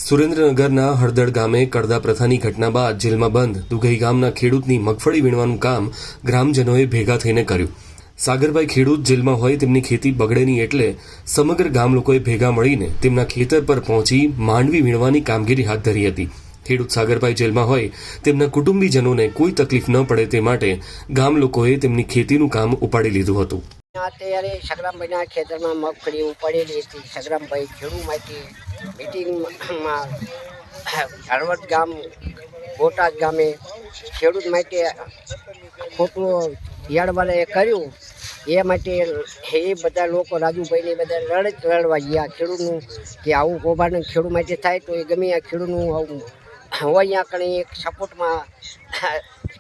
સુરેન્દ્રનગરના હળદળ ગામે કડદા પ્રથાની ઘટના બાદ જેલમાં બંધ દુગઈ ગામના ખેડૂતની મગફળી વીણવાનું કામ ગ્રામજનોએ ભેગા થઈને કર્યું। સાગરભાઈ ખેડૂત જેલમાં હોય તેમની ખેતી બગડે નહીં એટલે સમગ્ર ગામ લોકોએ ભેગા મળીને તેમના ખેતર પર પહોંચી માંડવી વીણવાની કામગીરી હાથ ધરી હતી। ખેડૂત સાગરભાઈ જેલમાં હોય તેમના કુટુંબીજનોને કોઈ તકલીફ ન પડે તે માટે ગામ લોકોએ તેમની ખેતીનું કામ ઉપાડી લીધું હતું। અત્યારે સગરામભાઈના ખેતરમાં મગફળી ઉપાડેલી હતી। સગરામભાઈ ખેડૂતમાંથી મિટિંગમાં હળવદ ગામ બોટાદ ગામે ખેડૂત માટે ખોટું યાર્ડવાળાએ કર્યું એ માટે એ બધા લોકો રાજુભાઈને બધા લડવા ગયા ખેડૂતનું કે આવું કૌભાંડ ખેડૂત માટે થાય તો એ ગમે આ ખેડૂતનું આવું હોય અહીંયા કણે એક સપોર્ટમાં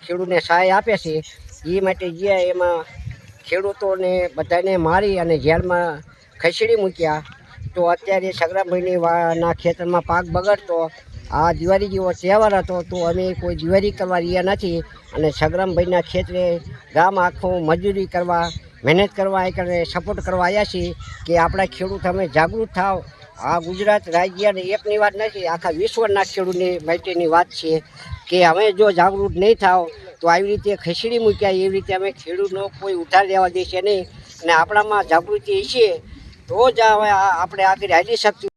ખેડૂતને સહાય આપે છે એ માટે ગયા એમાં ખેડૂતોને બધાને મારી અને જેલમાં ખસેડી મૂક્યા। તો અત્યારે સગરામભાઈની ના ખેતરમાં પાક બગડતો આ દિવાળી જેવો તહેવાર હતો તો અમે કોઈ દિવાળી કરવા રહ્યા નથી અને સગરામભાઈના ખેતરે ગામ આખું મજૂરી કરવા મહેનત કરવા એ સપોર્ટ કરવા આવ્યા છીએ કે આપણા ખેડૂત અમે જાગૃત થાવ। આ ગુજરાત રાજ્યની એકની વાત નથી, આખા વિશ્વના ખેડૂતની માટેની વાત છે કે અમે જો જાગૃત નહીં થાવ તો આવી રીતે ખસેડી મૂક્યા એવી રીતે અમે ખેડૂતનો કોઈ ઉધાર લેવા દેશે નહીં અને આપણામાં જાગૃતિ છે તો જ આપણે આગળ હાલી શકીએ।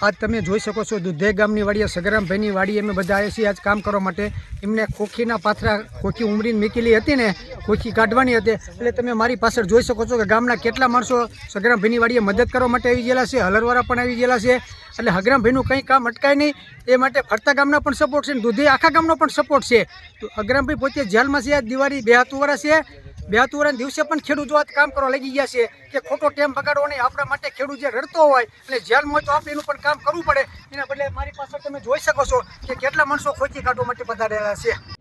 આજ તમે જોઈ શકો છો દુધે ગામની વાડીએ સગરામભાઈની વાડીએ અમે બધા આવ્યા છીએ આજ કામ કરવા માટે। એમને ખોખીના પાથરા ખોખી ઉમરીને મૂકેલી હતી ને ખોખી કાઢવાની હતી એટલે તમે મારી પાછળ જોઈ શકો છો કે ગામના કેટલા માણસો સગરામભાઈની વાડીએ મદદ કરવા માટે આવી ગયેલા છે, હલરવાળા પણ આવી ગયેલા છે એટલે સગરામભાઈનું કંઈ કામ અટકાય નહીં એ માટે ફરતા ગામના પણ સપોર્ટ છે ને દુધે આખા ગામનો પણ સપોર્ટ છે। તો સગરામભાઈ પોતે જેલમાં છે, દિવાળી 2 હાથુવાળા છે, 2 હાથુવાળાના દિવસે પણ ખેડૂતો આ કામ કરવા લાગી ગયા છે કે ખોટો ટેમ બગાડવો નહીં। આપણા માટે ખેડૂત જે રડતો હોય અને જેલમાં હોય તો આપણે એનું પણ કામ કરવું પડે। એના બદલે મારી પાસે તમે જોઈ શકો છો કે કેટલા માણસો ખોખી કાઢવા માટે પધારેલા છે।